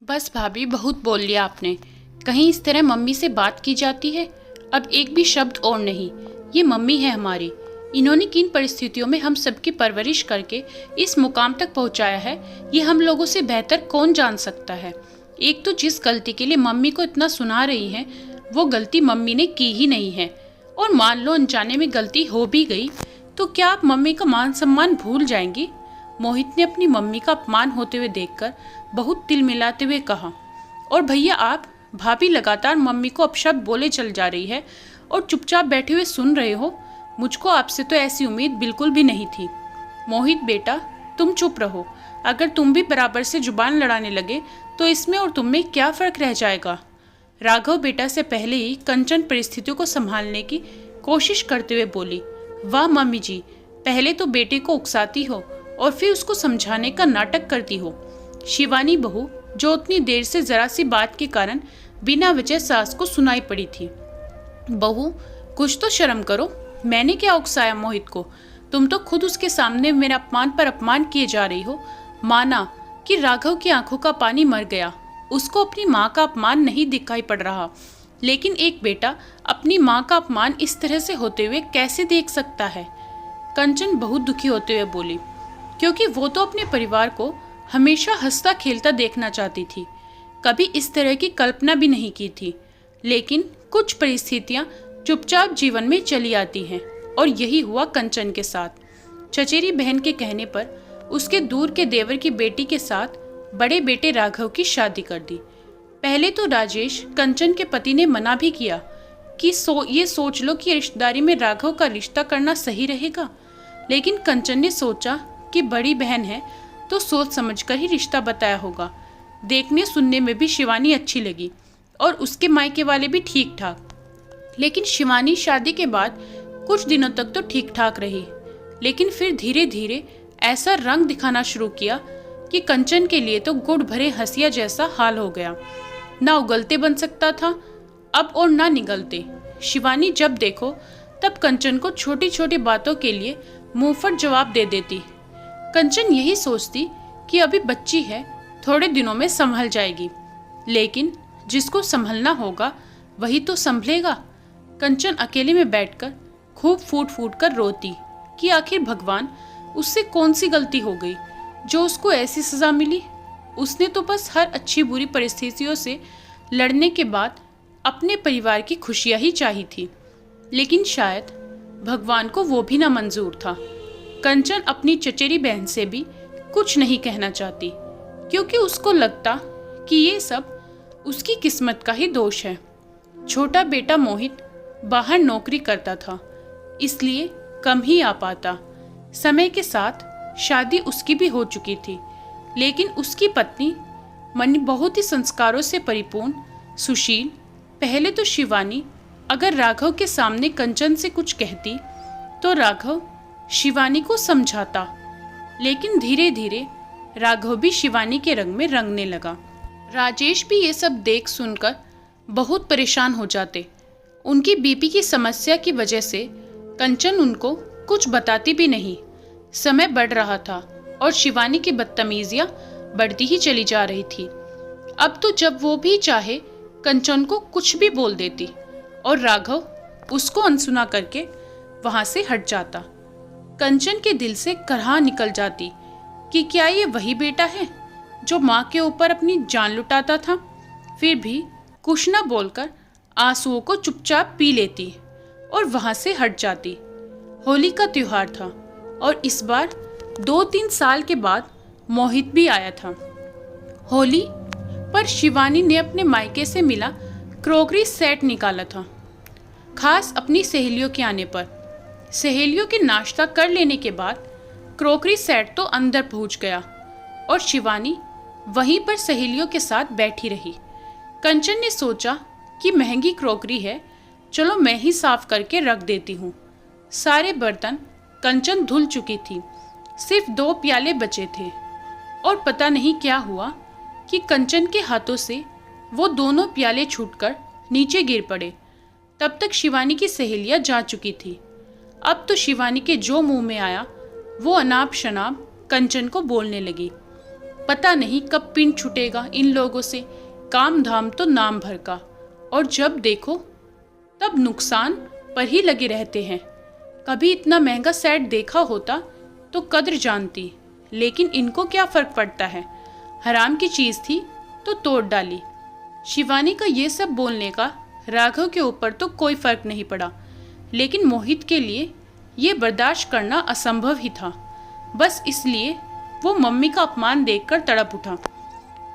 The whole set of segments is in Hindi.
बस भाभी, बहुत बोल लिया आपने। कहीं इस तरह मम्मी से बात की जाती है? अब एक भी शब्द और नहीं। ये मम्मी है हमारी। इन्होंने किन परिस्थितियों में हम सबकी परवरिश करके इस मुकाम तक पहुंचाया है, ये हम लोगों से बेहतर कौन जान सकता है। एक तो जिस गलती के लिए मम्मी को इतना सुना रही हैं, वो गलती मम्मी ने की ही नहीं है। और मान लो अनजाने में गलती हो भी गई, तो क्या आप मम्मी का मान सम्मान भूल जाएंगी? मोहित ने अपनी मम्मी का अपमान होते हुए देखकर बहुत तिल मिलाते हुए कहा। और भैया आप? भाभी लगातार मम्मी को अपशब्द बोले चल जा रही है और चुपचाप बैठे हुए सुन रहे हो। मुझको आपसे तो ऐसी उम्मीद बिल्कुल भी नहीं थी। मोहित बेटा, तुम चुप रहो। अगर तुम भी बराबर से जुबान लड़ाने लगे तो इसमें और तुम में क्या फर्क रह जाएगा? राघव बेटा से पहले ही कंचन परिस्थितियों को संभालने की कोशिश करते हुए बोली। वाह मम्मी जी, पहले तो बेटे को उकसाती हो और फिर उसको समझाने का नाटक करती हो। शिवानी बहू, जो उतनी देर से जरा सी बात के कारण बिना वजह सास को सुनाई पड़ी थी। बहू, कुछ तो शर्म करो। मैंने क्या उकसाया मोहित को? तुम तो खुद उसके सामने मेरा अपमान पर अपमान किए जा रही हो। माना कि राघव की आंखों का पानी मर गया, उसको अपनी माँ का अपमान नहीं दिखाई पड़ रहा, लेकिन एक बेटा अपनी माँ का अपमान इस तरह से होते हुए कैसे देख सकता है? कंचन बहुत दुखी होते हुए बोली, क्योंकि वो तो अपने परिवार को हमेशा हंसता खेलता देखना चाहती थी। कभी इस तरह की कल्पना भी नहीं की थी। लेकिन कुछ परिस्थितियां चुपचाप जीवन में चली आती हैं, और यही हुआ कंचन के साथ। चचेरी बहन के कहने पर उसके दूर के देवर की बेटी के साथ बड़े बेटे राघव की शादी कर दी। पहले तो राजेश, कंचन के पति, ने मना भी किया कि ये सोच लो कि रिश्तेदारी में राघव का रिश्ता करना सही रहेगा। लेकिन कंचन ने सोचा कि बड़ी बहन है तो सोच समझकर ही रिश्ता बताया होगा। देखने सुनने में भी शिवानी अच्छी लगी और उसके मायके वाले भी ठीक ठाक। लेकिन शिवानी शादी के बाद कुछ दिनों तक तो ठीक ठाक रही, लेकिन फिर धीरे धीरे ऐसा रंग दिखाना शुरू किया कि कंचन के लिए तो गुड़ भरे हंसिया जैसा हाल हो गया। ना उगलते बन सकता था अब और ना निगलते। शिवानी जब देखो तब कंचन को छोटी छोटी बातों के लिए मुंहफट जवाब दे देती। कंचन यही सोचती कि अभी बच्ची है, थोड़े दिनों में संभल जाएगी। लेकिन जिसको संभलना होगा वही तो संभलेगा। कंचन अकेले में बैठकर खूब फूट फूट कर रोती कि आखिर भगवान, उससे कौन सी गलती हो गई जो उसको ऐसी सजा मिली। उसने तो बस हर अच्छी बुरी परिस्थितियों से लड़ने के बाद अपने परिवार की खुशियां ही चाही थी। लेकिन शायद भगवान को वो भी ना मंजूर था। कंचन अपनी चचेरी बहन से भी कुछ नहीं कहना चाहती, क्योंकि उसको लगता कि ये सब उसकी किस्मत का ही दोष है। छोटा बेटा मोहित बाहर नौकरी करता था, इसलिए कम ही आ पाता। समय के साथ शादी उसकी भी हो चुकी थी, लेकिन उसकी पत्नी मन बहुत ही संस्कारों से परिपूर्ण, सुशील। पहले तो शिवानी अगर राघव के सामने कंचन से कुछ कहती तो राघव शिवानी को समझाता, लेकिन धीरे धीरे राघव भी शिवानी के रंग में रंगने लगा। राजेश भी ये सब देख सुनकर बहुत परेशान हो जाते। उनकी बीपी की समस्या की वजह से कंचन उनको कुछ बताती भी नहीं। समय बढ़ रहा था और शिवानी की बदतमीजियां बढ़ती ही चली जा रही थी। अब तो जब वो भी चाहे कंचन को कुछ भी बोल देती और राघव उसको अनसुना करके वहां से हट जाता। कंचन के दिल से करहा निकल जाती कि क्या ये वही बेटा है जो माँ के ऊपर अपनी जान लुटाता था। फिर भी कुछ न बोलकर आंसुओं को चुपचाप पी लेती और वहां से हट जाती। होली का त्योहार था और इस बार 2-3 साल के बाद मोहित भी आया था। होली पर शिवानी ने अपने मायके से मिला क्रॉकरी सेट निकाला था, खास अपनी सहेलियों के आने पर। सहेलियों के नाश्ता कर लेने के बाद क्रॉकरी सेट तो अंदर पहुंच गया और शिवानी वहीं पर सहेलियों के साथ बैठी रही। कंचन ने सोचा कि महंगी क्रॉकरी है, चलो मैं ही साफ करके रख देती हूँ। सारे बर्तन कंचन धुल चुकी थी, सिर्फ 2 प्याले बचे थे। और पता नहीं क्या हुआ कि कंचन के हाथों से वो दोनों प्याले छूटकर नीचे गिर पड़े। तब तक शिवानी की सहेलियां जा चुकी थी। अब तो शिवानी के जो मुंह में आया वो अनाप शनाप कंचन को बोलने लगी। पता नहीं कब पिन छूटेगा इन लोगों से, काम धाम तो नाम भर का, और जब देखो तब नुकसान पर ही लगे रहते हैं। कभी इतना महंगा सेट देखा होता तो कद्र जानती, लेकिन इनको क्या फर्क पड़ता है, हराम की चीज़ थी तो तोड़ डाली। शिवानी का ये सब बोलने का राघव के ऊपर तो कोई फर्क नहीं पड़ा, लेकिन मोहित के लिए ये बर्दाश्त करना असंभव ही था। बस इसलिए वो मम्मी का अपमान देखकर तड़प उठा।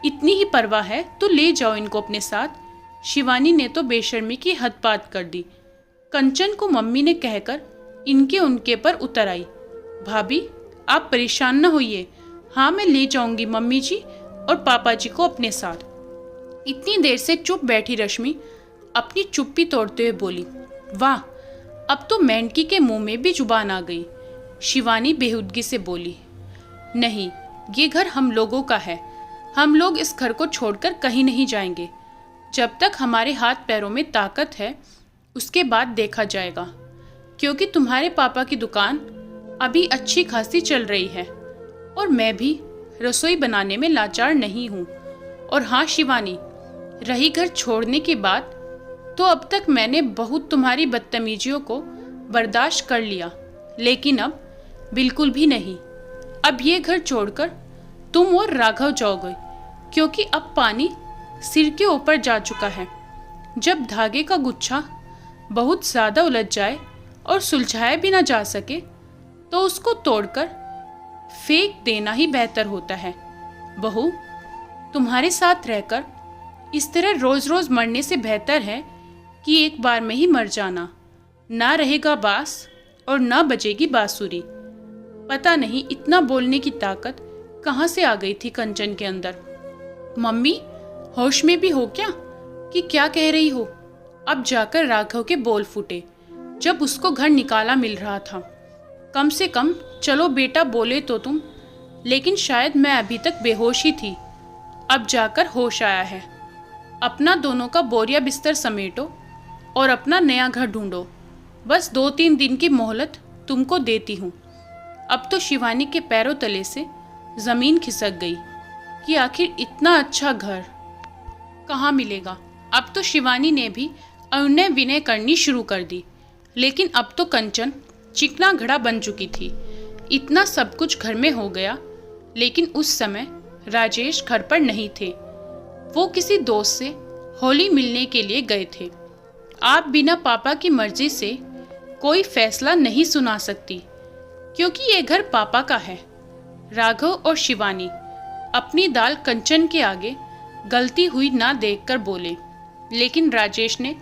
इतनी ही परवाह है तो ले जाओ इनको अपने साथ। शिवानी ने तो बेशर्मी की हद पार कर दी। कंचन को मम्मी ने कहकर इनके उनके पर उतर आई। भाभी आप परेशान न होइए, हाँ मैं ले जाऊंगी मम्मी जी और पापा जी को अपने साथ। इतनी देर से चुप बैठी रश्मि अपनी चुप्पी तोड़ते हुए बोली, वाह अब तो मेंढकी के मुंह में भी जुबान आ गई। शिवानी बेहुदगी से बोली, नहीं ये घर हम लोगों का है, हम लोग इस घर को छोड़कर कहीं नहीं जाएंगे। जब तक हमारे हाथ पैरों में ताकत है उसके बाद देखा जाएगा, क्योंकि तुम्हारे पापा की दुकान अभी अच्छी खासी चल रही है और मैं भी रसोई बनाने में लाचार नहीं हूँ। और हाँ शिवानी, रही घर छोड़ने की बात, तो अब तक मैंने बहुत तुम्हारी बदतमीजियों को बर्दाश्त कर लिया, लेकिन अब बिल्कुल भी नहीं। अब ये घर छोड़कर तुम और राघव जाओगे, क्योंकि अब पानी सिर के ऊपर जा चुका है। जब धागे का गुच्छा बहुत ज़्यादा उलझ जाए और सुलझाया भी ना जा सके तो उसको तोड़कर फेंक देना ही बेहतर होता है। बहू, तुम्हारे साथ रहकर इस तरह रोज रोज मरने से बेहतर है कि एक बार में ही मर जाना। ना रहेगा बांस और ना बजेगी बांसुरी। पता नहीं इतना बोलने की ताकत कहाँ से आ गई थी कंचन के अंदर। मम्मी होश में भी हो क्या कि क्या कह रही हो? अब जाकर राघव के बोल फूटे जब उसको घर निकाला मिल रहा था। कम से कम चलो बेटा बोले तो तुम, लेकिन शायद मैं अभी तक बेहोश ही थी, अब जाकर होश आया है। अपना दोनों का बोरिया बिस्तर समेटो और अपना नया घर ढूंढो। बस 2-3 दिन की मोहलत तुमको देती हूँ। अब तो शिवानी के पैरों तले से ज़मीन खिसक गई कि आखिर इतना अच्छा घर कहाँ मिलेगा। अब तो शिवानी ने भी अनुनय विनय करनी शुरू कर दी, लेकिन अब तो कंचन चिकना घड़ा बन चुकी थी। इतना सब कुछ घर में हो गया, लेकिन उस समय राजेश घर पर नहीं थे। वो किसी दोस्त से होली मिलने के लिए गए थे। आप बिना पापा की मर्जी से कोई फैसला नहीं सुना सकती, क्योंकि ये घर पापा का है। राघव और शिवानी अपनी दाल कंचन के आगे गलती हुई ना देखकर बोले, लेकिन राजेश ने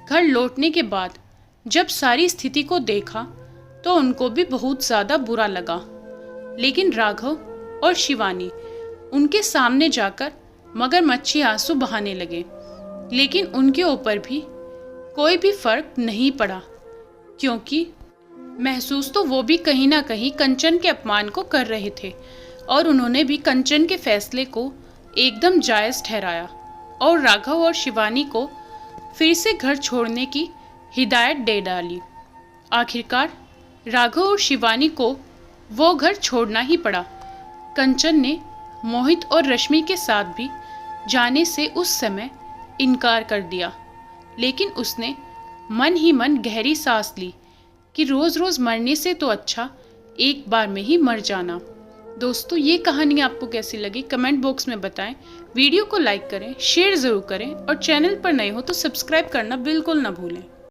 घर लौटने के बाद जब सारी स्थिति को देखा तो उनको भी बहुत ज़्यादा बुरा लगा। लेकिन राघव और शिवानी उनके सामने जाकर मगरमच्छी आंसू बहाने लगे, लेकिन उनके ऊपर भी कोई भी फर्क नहीं पड़ा, क्योंकि महसूस तो वो भी कहीं ना कहीं कंचन के अपमान को कर रहे थे और उन्होंने भी कंचन के फैसले को एकदम जायज़ ठहराया और राघव और शिवानी को फिर से घर छोड़ने की हिदायत दे डाली। आखिरकार राघव और शिवानी को वो घर छोड़ना ही पड़ा। कंचन ने मोहित और रश्मि के साथ भी जाने से उस समय इनकार कर दिया, लेकिन उसने मन ही मन गहरी सांस ली कि रोज़ रोज़ मरने से तो अच्छा एक बार में ही मर जाना। दोस्तों, ये कहानी आपको कैसी लगी कमेंट बॉक्स में बताएं। वीडियो को लाइक करें, शेयर ज़रूर करें और चैनल पर नए हो तो सब्सक्राइब करना बिल्कुल ना भूलें।